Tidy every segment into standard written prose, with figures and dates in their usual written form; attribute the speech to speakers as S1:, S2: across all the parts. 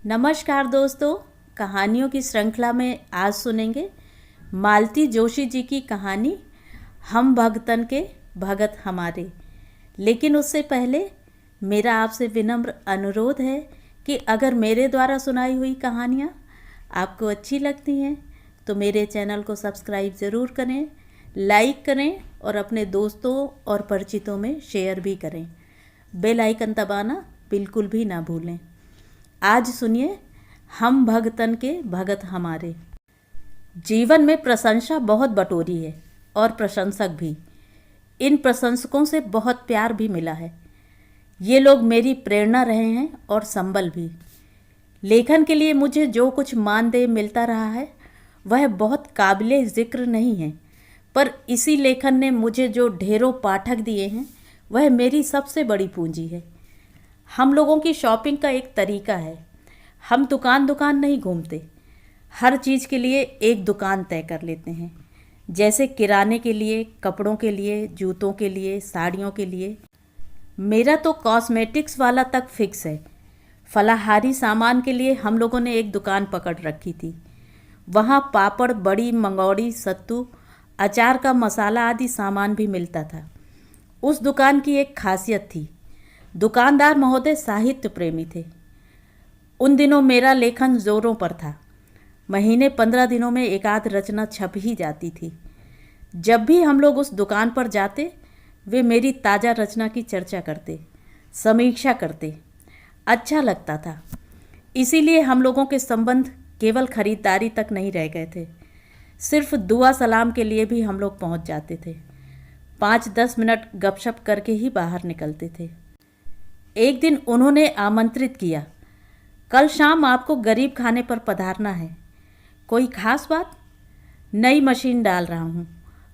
S1: नमस्कार दोस्तों, कहानियों की श्रृंखला में आज सुनेंगे मालती जोशी जी की कहानी हम भगतन के भगत हमारे। लेकिन उससे पहले मेरा आपसे विनम्र अनुरोध है कि अगर मेरे द्वारा सुनाई हुई कहानियाँ आपको अच्छी लगती हैं तो मेरे चैनल को सब्सक्राइब ज़रूर करें, लाइक करें और अपने दोस्तों और परिचितों में शेयर भी करें। बेल आइकन दबाना बिल्कुल भी ना भूलें। आज सुनिए हम भगतन के भगत हमारे। जीवन में प्रशंसा बहुत बटोरी है और प्रशंसक भी। इन प्रशंसकों से बहुत प्यार भी मिला है। ये लोग मेरी प्रेरणा रहे हैं और संबल भी। लेखन के लिए मुझे जो कुछ मानदेय मिलता रहा है वह बहुत काबिले ज़िक्र नहीं है, पर इसी लेखन ने मुझे जो ढेरों पाठक दिए हैं वह मेरी सबसे बड़ी पूंजी है। हम लोगों की शॉपिंग का एक तरीका है, हम दुकान दुकान नहीं घूमते। हर चीज़ के लिए एक दुकान तय कर लेते हैं, जैसे किराने के लिए, कपड़ों के लिए, जूतों के लिए, साड़ियों के लिए। मेरा तो कॉस्मेटिक्स वाला तक फिक्स है। फलाहारी सामान के लिए हम लोगों ने एक दुकान पकड़ रखी थी। वहाँ पापड़, बड़ी, मंगौड़ी, सत्तू, अचार का मसाला आदि सामान भी मिलता था। उस दुकान की एक खासियत थी, दुकानदार महोदय साहित्य प्रेमी थे। उन दिनों मेरा लेखन जोरों पर था। महीने 15 दिनों में एक आध रचना छप ही जाती थी। जब भी हम लोग उस दुकान पर जाते वे मेरी ताज़ा रचना की चर्चा करते, समीक्षा करते। अच्छा लगता था। इसीलिए हम लोगों के संबंध केवल खरीदारी तक नहीं रह गए थे, सिर्फ दुआ सलाम के लिए भी हम लोग पहुंच जाते थे। 5-10 मिनट गपशप करके ही बाहर निकलते थे। एक दिन उन्होंने आमंत्रित किया, कल शाम आपको गरीब खाने पर पधारना है। कोई खास बात? नई मशीन डाल रहा हूँ।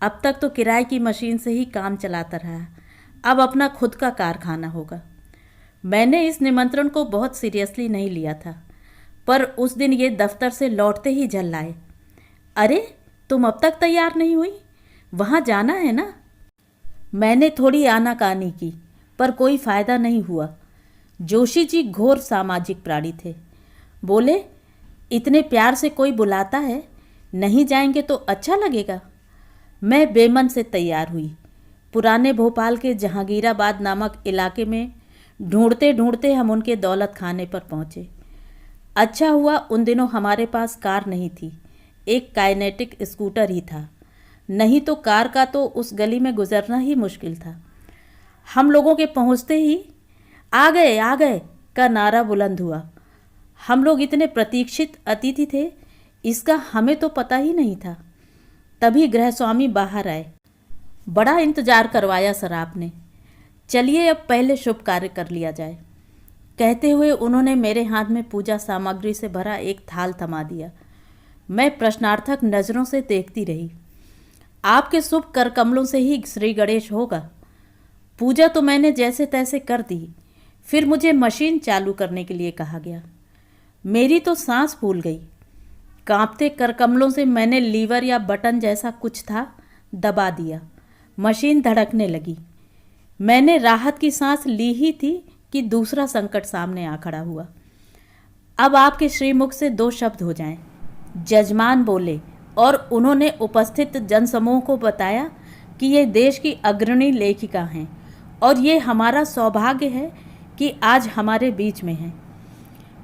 S1: अब तक तो किराए की मशीन से ही काम चलाता रहा, अब अपना खुद का कारखाना होगा। मैंने इस निमंत्रण को बहुत सीरियसली नहीं लिया था, पर उस दिन ये दफ्तर से लौटते ही झल्लाए, अरे तुम अब तक तैयार नहीं हुई, वहाँ जाना है ना। मैंने थोड़ी आनाकानी की, पर कोई फ़ायदा नहीं हुआ। जोशी जी घोर सामाजिक प्राणी थे। बोले, इतने प्यार से कोई बुलाता है, नहीं जाएंगे तो अच्छा लगेगा। मैं बेमन से तैयार हुई। पुराने भोपाल के जहांगीराबाद नामक इलाके में ढूंढते ढूंढते हम उनके दौलत खाने पर पहुँचे। अच्छा हुआ उन दिनों हमारे पास कार नहीं थी, एक काइनेटिक स्कूटर ही था। नहीं तो कार का तो उस गली में गुजरना ही मुश्किल था। हम लोगों के पहुंचते ही आ गए का नारा बुलंद हुआ। हम लोग इतने प्रतीक्षित अतिथि थे, इसका हमें तो पता ही नहीं था। तभी गृहस्वामी बाहर आए। बड़ा इंतजार करवाया सर आपने, चलिए अब पहले शुभ कार्य कर लिया जाए। कहते हुए उन्होंने मेरे हाथ में पूजा सामग्री से भरा एक थाल थमा दिया। मैं प्रश्नार्थक नज़रों से देखती रही। आपके शुभ कर कमलों से ही श्री गणेश होगा। पूजा तो मैंने जैसे तैसे कर दी, फिर मुझे मशीन चालू करने के लिए कहा गया। मेरी तो सांस फूल गई। कांपते करकमलों से मैंने लीवर या बटन जैसा कुछ था दबा दिया। मशीन धड़कने लगी। मैंने राहत की सांस ली ही थी कि दूसरा संकट सामने आ खड़ा हुआ। अब आपके श्रीमुख से 2 शब्द हो जाएं, जजमान बोले, और उन्होंने उपस्थित जनसमूह को बताया कि ये देश की अग्रणी लेखिका हैं और ये हमारा सौभाग्य है कि आज हमारे बीच में हैं।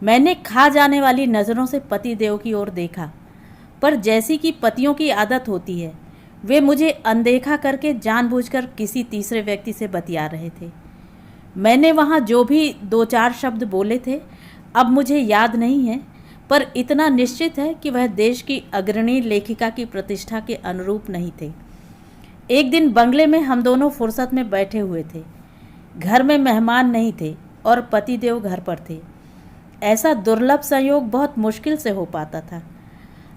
S1: मैंने खा जाने वाली नज़रों से पतिदेव की ओर देखा, पर जैसी कि पतियों की आदत होती है, वे मुझे अनदेखा करके जानबूझकर किसी तीसरे व्यक्ति से बतिया रहे थे। मैंने वहाँ जो भी 2-4 शब्द बोले थे अब मुझे याद नहीं है, पर इतना निश्चित है कि वह देश की अग्रणी लेखिका की प्रतिष्ठा के अनुरूप नहीं थे। एक दिन बंगले में हम दोनों फुर्सत में बैठे हुए थे। घर में मेहमान नहीं थे और पतिदेव घर पर थे। ऐसा दुर्लभ संयोग बहुत मुश्किल से हो पाता था।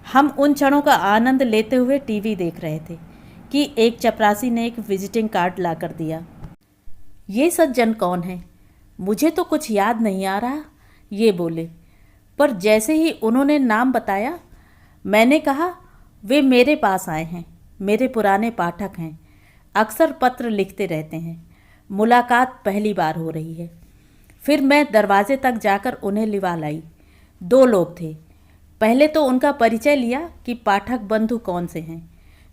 S1: हम उन क्षणों का आनंद लेते हुए टीवी देख रहे थे कि एक चपरासी ने एक विजिटिंग कार्ड ला कर दिया। ये सज्जन कौन है? मुझे तो कुछ याद नहीं आ रहा, ये बोले। पर जैसे ही उन्होंने नाम बताया, मैंने कहा, वे मेरे पास आए हैं, मेरे पुराने पाठक हैं, अक्सर पत्र लिखते रहते हैं, मुलाकात पहली बार हो रही है। फिर मैं दरवाजे तक जाकर उन्हें लिवा लाई। 2 लोग थे। पहले तो उनका परिचय लिया कि पाठक बंधु कौन से हैं,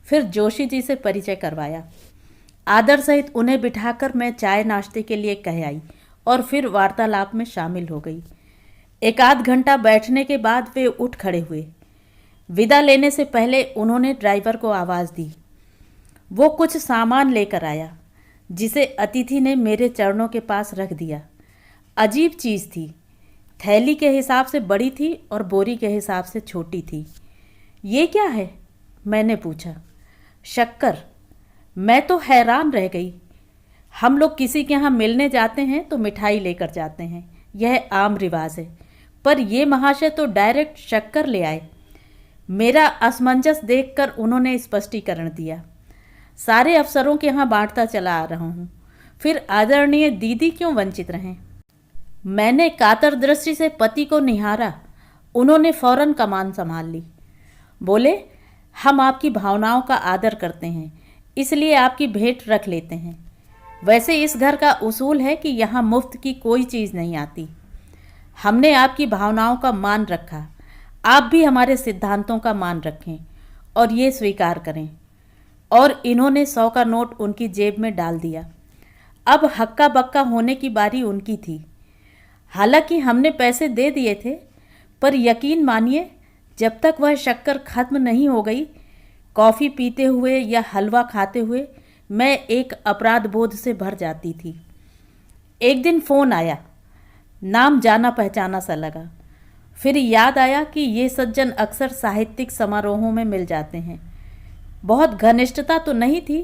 S1: फिर जोशी जी से परिचय करवाया। आदर सहित उन्हें बिठाकर मैं चाय नाश्ते के लिए कह आई और फिर वार्तालाप में शामिल हो गई। 1 आध घंटा बैठने के बाद वे उठ खड़े हुए। विदा लेने से पहले उन्होंने ड्राइवर को आवाज़ दी। वो कुछ सामान लेकर आया, जिसे अतिथि ने मेरे चरणों के पास रख दिया। अजीब चीज़ थी, थैली के हिसाब से बड़ी थी और बोरी के हिसाब से छोटी थी। ये क्या है? मैंने पूछा। शक्कर। मैं तो हैरान रह गई। हम लोग किसी के यहाँ मिलने जाते हैं तो मिठाई लेकर जाते हैं, यह आम रिवाज है, पर ये महाशय तो डायरेक्ट शक्कर ले आए। मेरा असमंजस देखकर उन्होंने स्पष्टीकरण दिया। सारे अफसरों के यहाँ बांटता चला आ रहा हूँ, फिर आदरणीय दीदी क्यों वंचित रहें? मैंने कातर दृष्टि से पति को निहारा। उन्होंने फौरन कमान संभाल ली। बोले, हम आपकी भावनाओं का आदर करते हैं, इसलिए आपकी भेंट रख लेते हैं। वैसे इस घर का उसूल है कि यहाँ मुफ्त की कोई चीज़ नहीं आती। हमने आपकी भावनाओं का मान रखा, आप भी हमारे सिद्धांतों का मान रखें और ये स्वीकार करें। और इन्होंने 100 का नोट उनकी जेब में डाल दिया। अब हक्का बक्का होने की बारी उनकी थी। हालांकि हमने पैसे दे दिए थे, पर यकीन मानिए, जब तक वह शक्कर खत्म नहीं हो गई, कॉफ़ी पीते हुए या हलवा खाते हुए मैं एक अपराध बोध से भर जाती थी। एक दिन फ़ोन आया, नाम जाना पहचाना सा लगा। फिर याद आया कि ये सज्जन अक्सर साहित्यिक समारोहों में मिल जाते हैं। बहुत घनिष्ठता तो नहीं थी,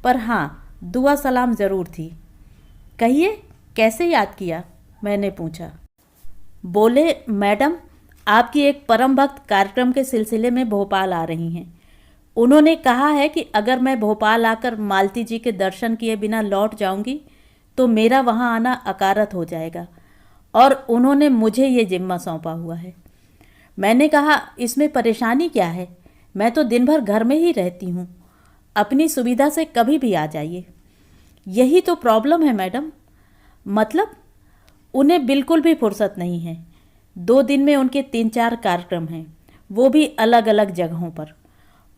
S1: पर हाँ, दुआ सलाम ज़रूर थी। कहिए, कैसे याद किया? मैंने पूछा। बोले, मैडम, आपकी एक परम भक्त कार्यक्रम के सिलसिले में भोपाल आ रही हैं। उन्होंने कहा है कि अगर मैं भोपाल आकर मालती जी के दर्शन किए बिना लौट जाऊंगी तो मेरा वहां आना अकारत हो जाएगा, और उन्होंने मुझे ये जिम्मा सौंपा हुआ है। मैंने कहा, इसमें परेशानी क्या है? मैं तो दिन भर घर में ही रहती हूँ, अपनी सुविधा से कभी भी आ जाइए। यही तो प्रॉब्लम है मैडम। मतलब? उन्हें बिल्कुल भी फुर्सत नहीं है। 2 दिन में उनके 3-4 कार्यक्रम हैं, वो भी अलग अलग जगहों पर,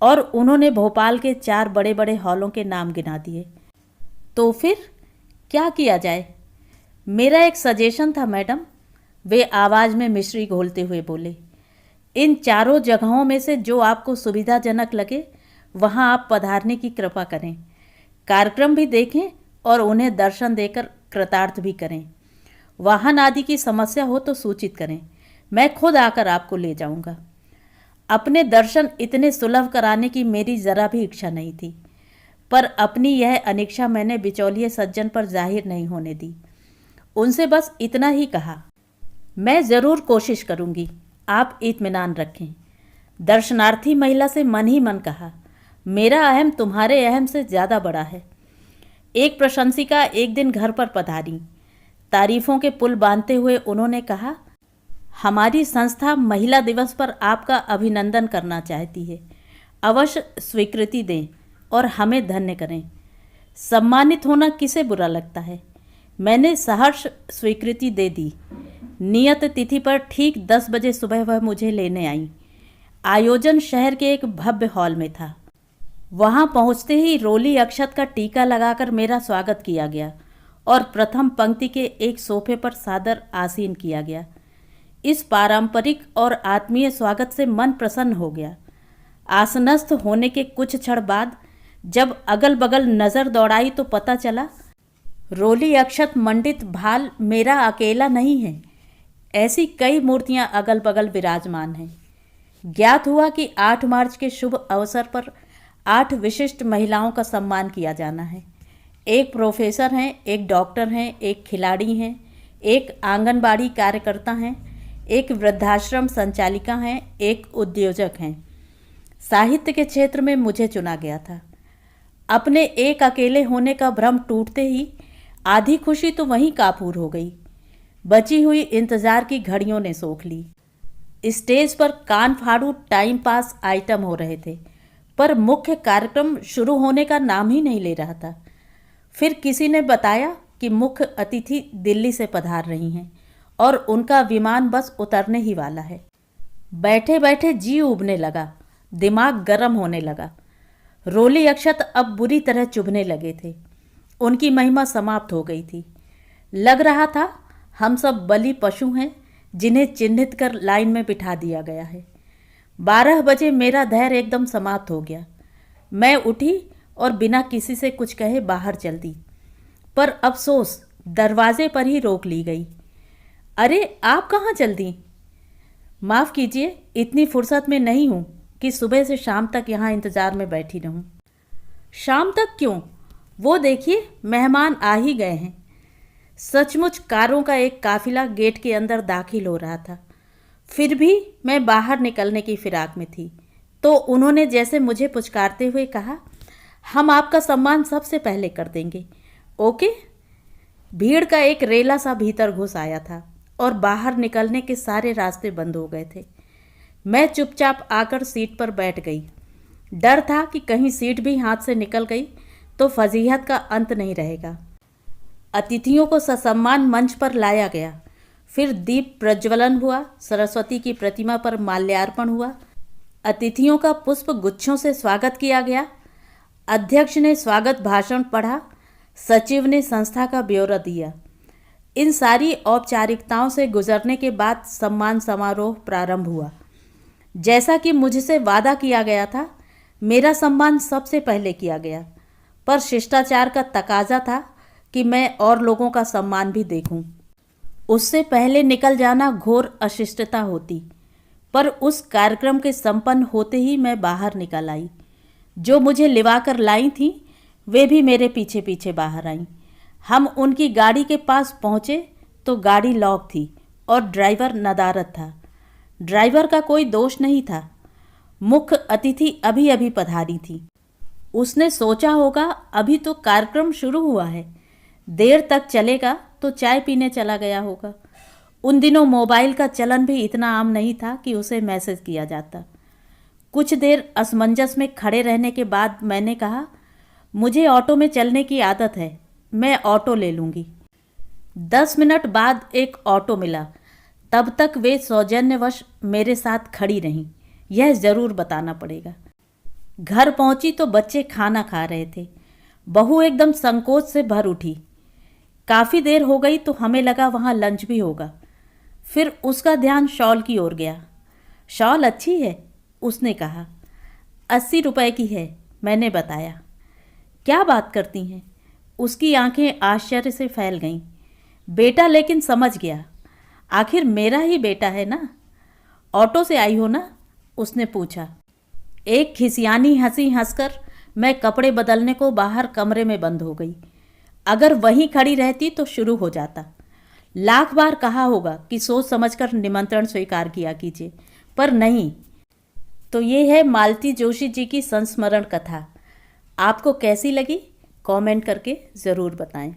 S1: और उन्होंने भोपाल के 4 बड़े बड़े हॉलों के नाम गिना दिए। तो फिर क्या किया जाए? मेरा एक सजेशन था मैडम, वे आवाज़ में मिश्री घोलते हुए बोले। इन 4 जगहों में से जो आपको सुविधाजनक लगे वहाँ आप पधारने की कृपा करें, कार्यक्रम भी देखें और उन्हें दर्शन देकर कृतार्थ भी करें। वाहन आदि की समस्या हो तो सूचित करें, मैं खुद आकर आपको ले जाऊंगा। अपने दर्शन इतने सुलभ कराने की मेरी ज़रा भी इच्छा नहीं थी, पर अपनी यह अनिच्छा मैंने बिचौलिए सज्जन पर जाहिर नहीं होने दी। उनसे बस इतना ही कहा, मैं ज़रूर कोशिश करूंगी, आप इत्मीनान रखें। दर्शनार्थी महिला से मन ही मन कहा, मेरा अहम तुम्हारे अहम से ज़्यादा बड़ा है। एक प्रशंसिका एक दिन घर पर पधारी। तारीफों के पुल बांधते हुए उन्होंने कहा, हमारी संस्था महिला दिवस पर आपका अभिनंदन करना चाहती है। अवश्य स्वीकृति दें और हमें धन्य करें। सम्मानित होना किसे बुरा लगता है? मैंने सहर्ष स्वीकृति दे दी। नियत तिथि पर ठीक 10 बजे सुबह वह मुझे लेने आई। आयोजन शहर के एक भव्य हॉल में था। वहां पहुंचते ही रोली अक्षत का टीका लगाकर मेरा स्वागत किया गया और प्रथम पंक्ति के एक सोफे पर सादर आसीन किया गया। इस पारंपरिक और आत्मीय स्वागत से मन प्रसन्न हो गया। आसनस्थ होने के कुछ क्षण बाद जब अगल बगल नज़र दौड़ाई तो पता चला रोली अक्षत मंडित भाल मेरा अकेला नहीं है। ऐसी कई मूर्तियां अगल बगल विराजमान हैं। ज्ञात हुआ कि 8 मार्च के शुभ अवसर पर 8 विशिष्ट महिलाओं का सम्मान किया जाना है। एक प्रोफेसर हैं, एक डॉक्टर हैं, एक खिलाड़ी हैं, एक आंगनबाड़ी कार्यकर्ता हैं, एक वृद्धाश्रम संचालिका हैं, एक उद्योजक हैं। साहित्य के क्षेत्र में मुझे चुना गया था। अपने एक अकेले होने का भ्रम टूटते ही आधी खुशी तो वहीं काफूर हो गई। बची हुई इंतजार की घड़ियों ने सोख ली। स्टेज पर कान फाड़ू टाइम पास आइटम हो रहे थे, पर मुख्य कार्यक्रम शुरू होने का नाम ही नहीं ले रहा था। फिर किसी ने बताया कि मुख्य अतिथि दिल्ली से पधार रही हैं और उनका विमान बस उतरने ही वाला है। बैठे बैठे जी उबने लगा, दिमाग गर्म होने लगा। रोली अक्षत अब बुरी तरह चुभने लगे थे। उनकी महिमा समाप्त हो गई थी। लग रहा था हम सब बलि पशु हैं जिन्हें चिन्हित कर लाइन में बिठा दिया गया है। 12 बजे मेरा धैर्य एकदम समाप्त हो गया। मैं उठी और बिना किसी से कुछ कहे बाहर चल दी, पर अफसोस दरवाजे पर ही रोक ली गई। अरे आप कहाँ चल दी? माफ़ कीजिए, इतनी फुर्सत में नहीं हूँ कि सुबह से शाम तक यहाँ इंतज़ार में बैठी रहूँ। शाम तक क्यों? वो देखिए मेहमान आ ही गए हैं। सचमुच कारों का एक काफिला गेट के अंदर दाखिल हो रहा था। फिर भी मैं बाहर निकलने की फिराक में थी तो उन्होंने जैसे मुझे पुचकारते हुए कहा, हम आपका सम्मान सबसे पहले कर देंगे, ओके? भीड़ का एक रेला सा भीतर घुस आया था और बाहर निकलने के सारे रास्ते बंद हो गए थे। मैं चुपचाप आकर सीट पर बैठ गई। डर था कि कहीं सीट भी हाथ से निकल गई तो फजीहत का अंत नहीं रहेगा। अतिथियों को ससम्मान मंच पर लाया गया। फिर दीप प्रज्वलन हुआ, सरस्वती की प्रतिमा पर माल्यार्पण हुआ, अतिथियों का पुष्प गुच्छों से स्वागत किया गया। अध्यक्ष ने स्वागत भाषण पढ़ा, सचिव ने संस्था का ब्यौरा दिया। इन सारी औपचारिकताओं से गुजरने के बाद सम्मान समारोह प्रारंभ हुआ। जैसा कि मुझसे वादा किया गया था, मेरा सम्मान सबसे पहले किया गया, पर शिष्टाचार का तकाजा था कि मैं और लोगों का सम्मान भी देखूं। उससे पहले निकल जाना घोर अशिष्टता होती, पर उस कार्यक्रम के संपन्न होते ही मैं बाहर निकल आई। जो मुझे लिवाकर लाई थीं, वे भी मेरे पीछे पीछे बाहर आईं। हम उनकी गाड़ी के पास पहुँचे तो गाड़ी लॉक थी और ड्राइवर नदारद था। ड्राइवर का कोई दोष नहीं था। मुख्य अतिथि अभी अभी पधारी थी। उसने सोचा होगा अभी तो कार्यक्रम शुरू हुआ है, देर तक चलेगा तो चाय पीने चला गया होगा। उन दिनों मोबाइल का चलन भी इतना आम नहीं था कि उसे मैसेज किया जाता। कुछ देर असमंजस में खड़े रहने के बाद मैंने कहा, मुझे ऑटो में चलने की आदत है, मैं ऑटो ले लूँगी। 10 मिनट बाद एक ऑटो मिला। तब तक वे सौजन्यवश मेरे साथ खड़ी रहीं, यह ज़रूर बताना पड़ेगा। घर पहुंची तो बच्चे खाना खा रहे थे। बहू एकदम संकोच से भर उठी। काफ़ी देर हो गई तो हमें लगा वहाँ लंच भी होगा। फिर उसका ध्यान शॉल की ओर गया। शॉल अच्छी है, उसने कहा। 80 रुपए की है, मैंने बताया। क्या बात करती हैं? उसकी आंखें आश्चर्य से फैल गईं। बेटा लेकिन समझ गया, आखिर मेरा ही बेटा है ना। ऑटो से आई हो ना? उसने पूछा। एक खिसियानी हंसी हंसकर मैं कपड़े बदलने को बाहर कमरे में बंद हो गई। अगर वहीं खड़ी रहती तो शुरू हो जाता। लाख बार कहा होगा कि सोच समझकर निमंत्रण स्वीकार किया कीजिए, पर नहीं। तो ये है मालती जोशी जी की संस्मरण कथा। आपको कैसी लगी? कमेंट करके ज़रूर बताएं।